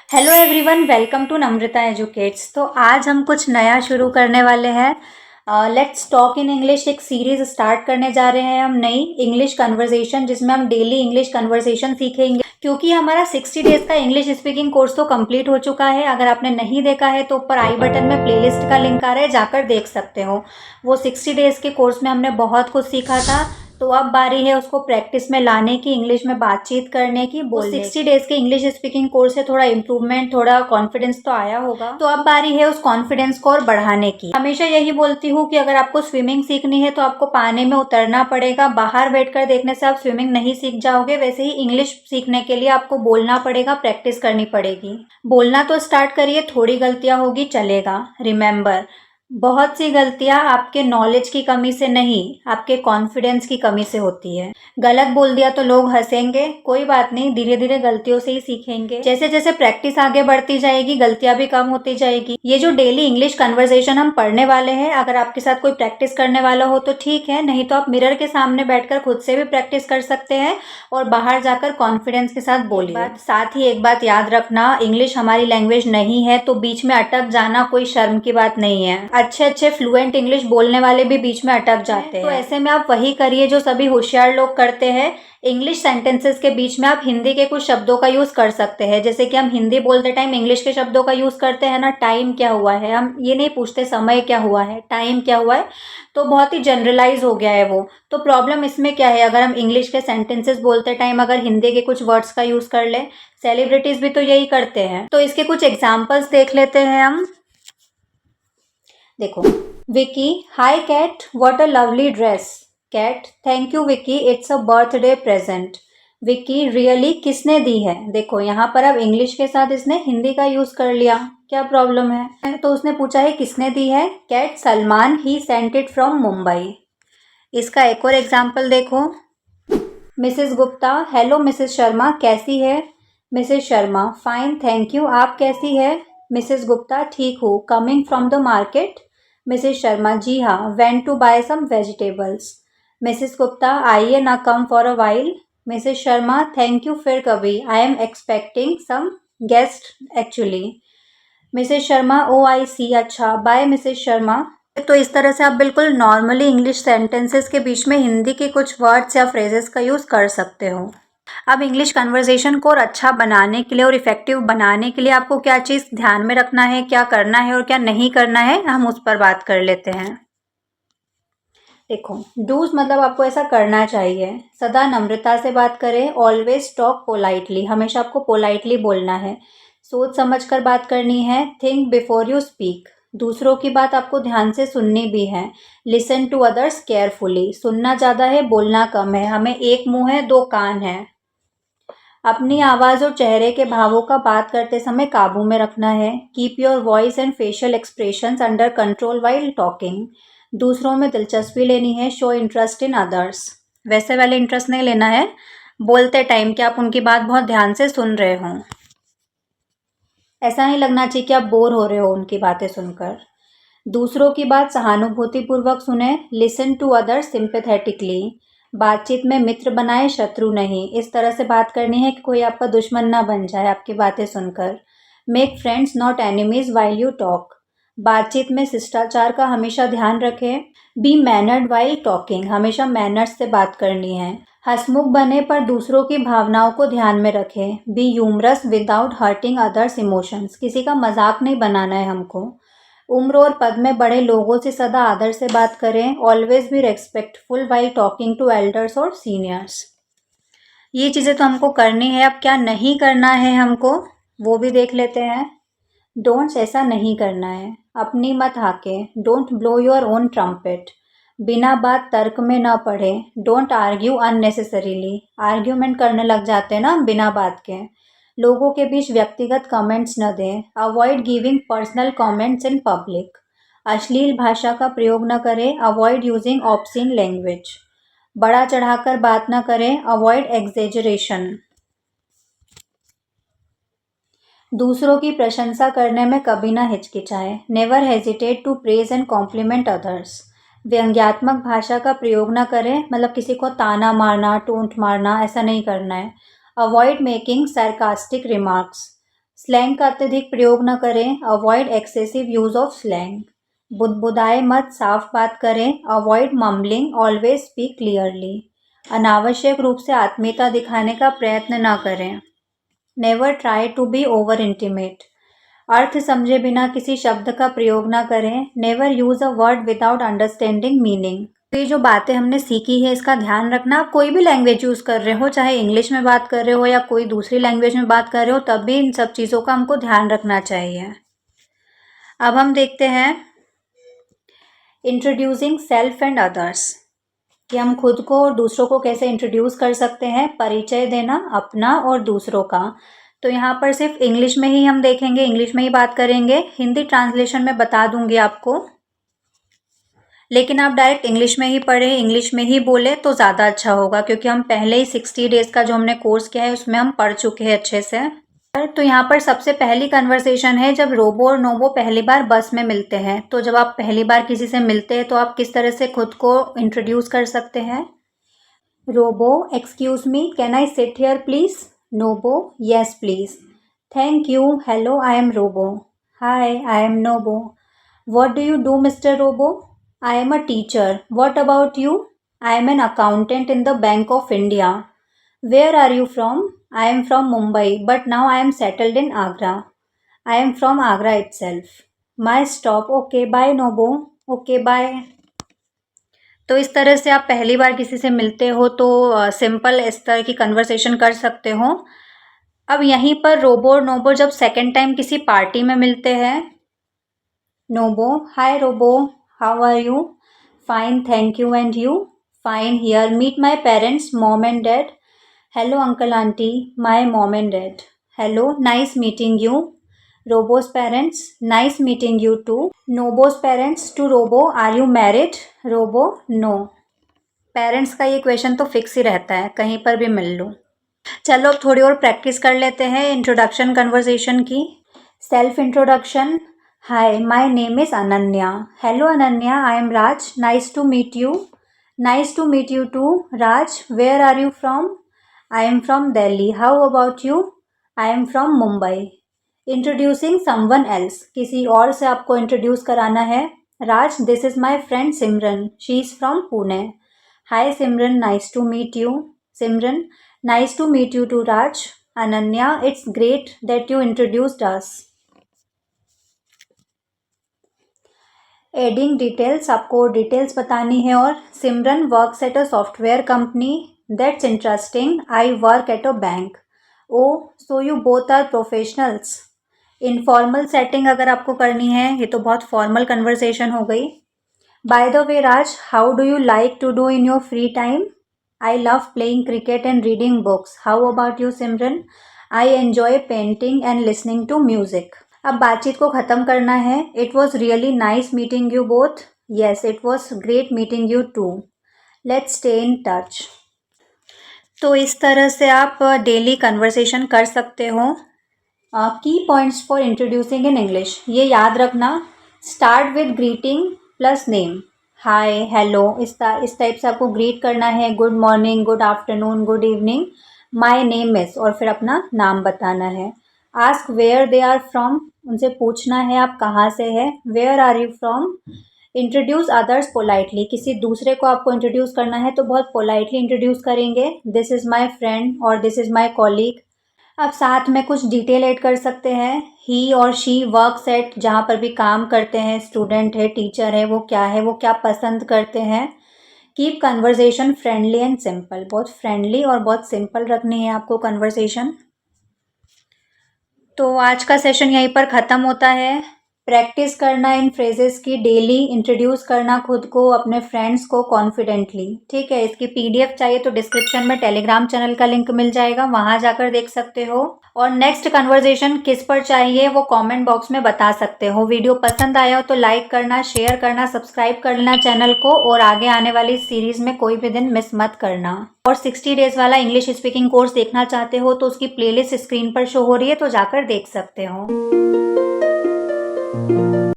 Hello everyone, welcome to Namrata educates. तो आज हम कुछ नया शुरू करने वाले हैं। लेट्स टॉक इन इंग्लिश एक सीरीज स्टार्ट करने जा रहे हैं हम, नई इंग्लिश कन्वर्सेशन, जिसमें हम डेली इंग्लिश कन्वर्सेशन सीखेंगे। क्योंकि हमारा 60 डेज का इंग्लिश स्पीकिंग कोर्स तो कंप्लीट हो चुका है। अगर आपने नहीं देखा है तो ऊपर आई बटन में प्लेलिस्ट का लिंक आ रहा है, जाकर देख सकते हो। वो 60 डेज के कोर्स में हमने बहुत कुछ सीखा था। तो अब बारी है उसको प्रैक्टिस में लाने की, इंग्लिश में बातचीत करने की, बोलने। 60 डेज के इंग्लिश स्पीकिंग कोर्स से थोड़ा इम्प्रूवमेंट, थोड़ा कॉन्फिडेंस तो आया होगा। तो अब बारी है उस कॉन्फिडेंस को और बढ़ाने की। हमेशा यही बोलती हूँ कि अगर आपको स्विमिंग सीखनी है तो आपको पानी में उतरना पड़ेगा। बाहर बैठकर देखने से आप स्विमिंग नहीं सीख जाओगे। वैसे ही इंग्लिश सीखने के लिए आपको बोलना पड़ेगा, प्रैक्टिस करनी पड़ेगी। बोलना तो स्टार्ट करिए, थोड़ी गलतियां होगी, चलेगा। रिमेंबर, बहुत सी गलतियां आपके नॉलेज की कमी से नहीं, आपके कॉन्फिडेंस की कमी से होती है। गलत बोल दिया तो लोग हंसेंगे, कोई बात नहीं, धीरे धीरे गलतियों से ही सीखेंगे। जैसे जैसे प्रैक्टिस आगे बढ़ती जाएगी, गलतियां भी कम होती जाएगी। ये जो डेली इंग्लिश कन्वर्सेशन हम पढ़ने वाले हैं, अगर आपके साथ कोई प्रैक्टिस करने वाला हो तो ठीक है, नहीं तो आप मिरर के सामने बैठकर खुद से भी प्रैक्टिस कर सकते हैं और बाहर जाकर कॉन्फिडेंस के साथ बोलिए। साथ ही एक बात याद रखना, इंग्लिश हमारी लैंग्वेज नहीं है तो बीच में अटक जाना कोई शर्म की बात नहीं है। अच्छे अच्छे फ्लुएंट इंग्लिश बोलने वाले भी बीच में अटक जाते हैं। तो ऐसे में आप वही करिए जो सभी होशियार लोग करते हैं। इंग्लिश सेंटेंसेस के बीच में आप हिंदी के कुछ शब्दों का यूज कर सकते हैं। जैसे कि हम हिंदी बोलते टाइम इंग्लिश के शब्दों का यूज करते हैं ना, टाइम क्या हुआ है, हम ये नहीं पूछते समय क्या हुआ है, टाइम क्या हुआ है। तो बहुत ही जनरलाइज हो गया है वो। तो प्रॉब्लम इसमें क्या है, अगर हम इंग्लिश के सेंटेंसेस बोलते टाइम अगर हिंदी के कुछ वर्ड्स का यूज कर ले, सेलिब्रिटीज भी तो यही करते हैं। तो इसके कुछ एग्जाम्पल्स देख लेते हैं हम। देखो, Vicky, hi Kat, what a lovely dress. Kat, thank you Vicky, it's a birthday present. Vicky, really, किसने दी है। देखो यहाँ पर अब इंग्लिश के साथ इसने हिंदी का यूज कर लिया, क्या प्रॉब्लम है। तो उसने पूछा है किसने दी है। Kat, Salman, he sent it from Mumbai. इसका एक और एग्जाम्पल देखो। Mrs Gupta, hello Mrs Sharma, कैसी है। Mrs Sharma, fine thank you, आप कैसी है। मिसेस गुप्ता, ठीक हूँ, coming from the market. Mrs Sharma, जी हाँ, went to buy some vegetables. Mrs Gupta, आइए ना, come for a while. Mrs Sharma, thank you, फिर कभी, I am expecting some guest actually. Mrs Sharma, ओ आई सी, अच्छा, बाय मिसेस शर्मा। तो इस तरह से आप बिल्कुल नॉर्मली इंग्लिश सेंटेंसेस के बीच में हिंदी के कुछ वर्ड्स या फ्रेजेस का यूज़ कर सकते हो। अब इंग्लिश कन्वर्सेशन को और अच्छा बनाने के लिए और इफेक्टिव बनाने के लिए आपको क्या चीज़ ध्यान में रखना है, क्या करना है और क्या नहीं करना है, हम उस पर बात कर लेते हैं। देखो, डूज मतलब आपको ऐसा करना चाहिए। सदा नम्रता से बात करें, ऑलवेज टॉक पोलाइटली, हमेशा आपको पोलाइटली बोलना है। सोच समझ कर बात करनी है, थिंक बिफोर यू स्पीक, दूसरों की बात आपको ध्यान से सुननी भी है। लिसन टू अदर्स केयरफुली, सुनना ज़्यादा है, बोलना कम है। हमें एक मुंह है, दो कान है। अपनी आवाज़ और चेहरे के भावों का बात करते समय काबू में रखना है। Keep your voice and facial expressions under control while talking, दूसरों में दिलचस्पी लेनी है। शो इंटरेस्ट इन अदर्स, वैसे वाले इंटरेस्ट नहीं लेना है बोलते टाइम कि आप उनकी बात बहुत ध्यान से सुन रहे हों। ऐसा नहीं लगना चाहिए कि आप बोर हो रहे हो उनकी बातें सुनकर। दूसरों की बात सहानुभूतिपूर्वक सुने। लिसन टू अदर्स सिंपैथेटिकली, बातचीत में मित्र बनाए, शत्रु नहीं। इस तरह से बात करनी है कि कोई आपका दुश्मन ना बन जाए आपकी बातें सुनकर। Make friends not enemies while you talk, बातचीत में शिष्टाचार का हमेशा ध्यान रखें। बी मैनर्ड वाइल टॉकिंग, हमेशा मैनर्स से बात करनी है। हंसमुख बने पर दूसरों की भावनाओं को ध्यान में रखें। Be humorous without hurting others emotions, किसी का मजाक नहीं बनाना है हमको। उम्र और पद में बड़े लोगों से सदा आदर से बात करें। Always be respectful while talking to elders और सीनियर्स। ये चीज़ें तो हमको करनी है। अब क्या नहीं करना है हमको, वो भी देख लेते हैं। डोंट्स, ऐसा नहीं करना है। अपनी मत हाके, don't blow your own trumpet. बिना बात तर्क में ना पढ़े। डोंट आर्ग्यू अननेसेसरीली, आर्ग्यूमेंट करने लग जाते हैं ना बिना बात के। लोगों के बीच व्यक्तिगत कमेंट्स न दें। Avoid giving personal comments in public, अश्लील भाषा का प्रयोग न करें। अवॉइड यूजिंग ऑब्सीन लैंग्वेज, बड़ा चढ़ाकर बात न करें। अवॉइड एग्जेजरेशन, दूसरों की प्रशंसा करने में कभी ना हिचकिचाएं। Never hesitate to praise and compliment others, व्यंग्यात्मक भाषा का प्रयोग ना करें, मतलब किसी को ताना मारना, टोंट मारना, ऐसा नहीं करना है। Avoid making sarcastic remarks, slang का अत्यधिक प्रयोग न करें, avoid excessive use of slang. बुदबुदाए मत, साफ बात करें, avoid mumbling, always speak clearly. अनावश्यक रूप से आत्मीयता दिखाने का प्रयत्न न करें। Never try to be over intimate. अर्थ समझे बिना किसी शब्द का प्रयोग न करें। Never use a word without understanding meaning. तो ये जो बातें हमने सीखी है इसका ध्यान रखना। आप कोई भी लैंग्वेज यूज़ कर रहे हो, चाहे इंग्लिश में बात कर रहे हो या कोई दूसरी लैंग्वेज में बात कर रहे हो, तब भी इन सब चीज़ों का हमको ध्यान रखना चाहिए। अब हम देखते हैं इंट्रोड्यूसिंग सेल्फ एंड अदर्स, कि हम खुद को और दूसरों को कैसे इंट्रोड्यूस कर सकते हैं। परिचय देना अपना और दूसरों का। तो यहाँ पर सिर्फ इंग्लिश में ही हम देखेंगे, इंग्लिश में ही बात करेंगे। हिंदी ट्रांसलेशन में बता दूंगी आपको, लेकिन आप डायरेक्ट इंग्लिश में ही पढ़ें, इंग्लिश में ही बोले तो ज़्यादा अच्छा होगा, क्योंकि हम पहले ही 60 डेज़ का जो हमने कोर्स किया है उसमें हम पढ़ चुके हैं अच्छे से। तो यहाँ पर सबसे पहली कन्वर्सेशन है जब रोबो और नोबो पहली बार बस में मिलते हैं। तो जब आप पहली बार किसी से मिलते हैं तो आप किस तरह से खुद को इंट्रोड्यूस कर सकते हैं। Robo, excuse me, can I sit here please. Nobo, yes please. Thank you, hello, I am Robo. Hi, I am Nobo. What do you do mister Robo. I am a teacher. What about you? I am an accountant in the Bank of India. Where are you from? I am from Mumbai, but now I am settled in Agra. I am from Agra itself. My stop. Okay, bye Nobo. Okay, bye. तो इस तरह से आप पहली बार किसी से मिलते हो तो सिंपल इस तरह की कन्वर्सेशन कर सकते हो। अब यहीं पर रोबो और नोबो जब सेकेंड टाइम किसी पार्टी में मिलते हैं। नोबो, हाय robo, how are you? Fine, thank you. And you? Fine here. Meet my parents, mom and dad. Hello, uncle, auntie. My mom and dad. Hello, nice meeting you. Robo's parents, nice meeting you too. Nobo's parents to Robo, are you married? Robo, no. Parents का ये question तो fix ही रहता है, कहीं पर भी मिल लो। चलो अब थोड़ी और प्रैक्टिस कर लेते हैं इंट्रोडक्शन कन्वर्सेशन की। Self introduction. Hi, my name is Ananya. Hello Ananya, I am Raj. Nice to meet you. Nice to meet you too. Raj, where are you from? I am from Delhi. How about you? I am from Mumbai. Introducing someone else. किसी और से आपको introduce कराना है। Raj, this is my friend Simran. She is from Pune. Hi Simran, nice to meet you. Simran, nice to meet you too Raj. Ananya, it's great that you introduced us. Adding details, आपको details बतानी है। और Simran works at a software company. That's interesting, I work at a bank. Oh, so you both are professionals. Informal setting अगर आपको करनी है, ये तो बहुत फॉर्मल कन्वर्सेशन हो गई। By the way Raj, how do you like to do in your free time. I love playing cricket and reading books. How about you Simran. I enjoy painting and listening to music. अब बातचीत को ख़त्म करना है। It was really nice meeting you both. Yes, it was great meeting you too. Let's stay in touch. तो इस तरह से आप डेली कन्वर्सेशन कर सकते हो। Key points for introducing in English, ये याद रखना। Start with greeting plus name. Hi, hello, इस टाइप से आपको ग्रीट करना है। Good morning, good afternoon, good evening. My name is, और फिर अपना नाम बताना है। Ask where they are from, उनसे पूछना है आप कहाँ से है। Where are you from. Introduce others politely, किसी दूसरे को आपको इंट्रोड्यूस करना है तो बहुत पोलाइटली इंट्रोड्यूस करेंगे। दिस इज़ माई फ्रेंड और दिस इज़ माई कॉलीग। अब साथ में कुछ डिटेल ऐड कर सकते हैं। ही और शी वर्क्स एट, जहाँ पर भी काम करते हैं, स्टूडेंट है, टीचर है, वो क्या पसंद करते हैं। Keep conversation friendly and simple, बहुत फ्रेंडली और बहुत सिंपल रखनी है आपको कन्वर्सेशन। तो आज का सेशन यहीं पर ख़त्म होता है। प्रैक्टिस करना इन फ्रेजेस की, डेली इंट्रोड्यूस करना खुद को, अपने फ्रेंड्स को कॉन्फिडेंटली। ठीक है, इसकी पीडीएफ चाहिए तो डिस्क्रिप्शन में टेलीग्राम चैनल का लिंक मिल जाएगा, वहाँ जाकर देख सकते हो। और नेक्स्ट कन्वर्सेशन किस पर चाहिए वो कमेंट बॉक्स में बता सकते हो। वीडियो पसंद आया हो तो लाइक करना, शेयर करना, सब्सक्राइब कर लेना चैनल को, और आगे आने वाली सीरीज़ में कोई भी दिन मिस मत करना। और 60 डेज़ वाला इंग्लिश स्पीकिंग कोर्स देखना चाहते हो तो उसकी प्लेलिस्ट स्क्रीन पर शो हो रही है, तो जाकर देख सकते हो।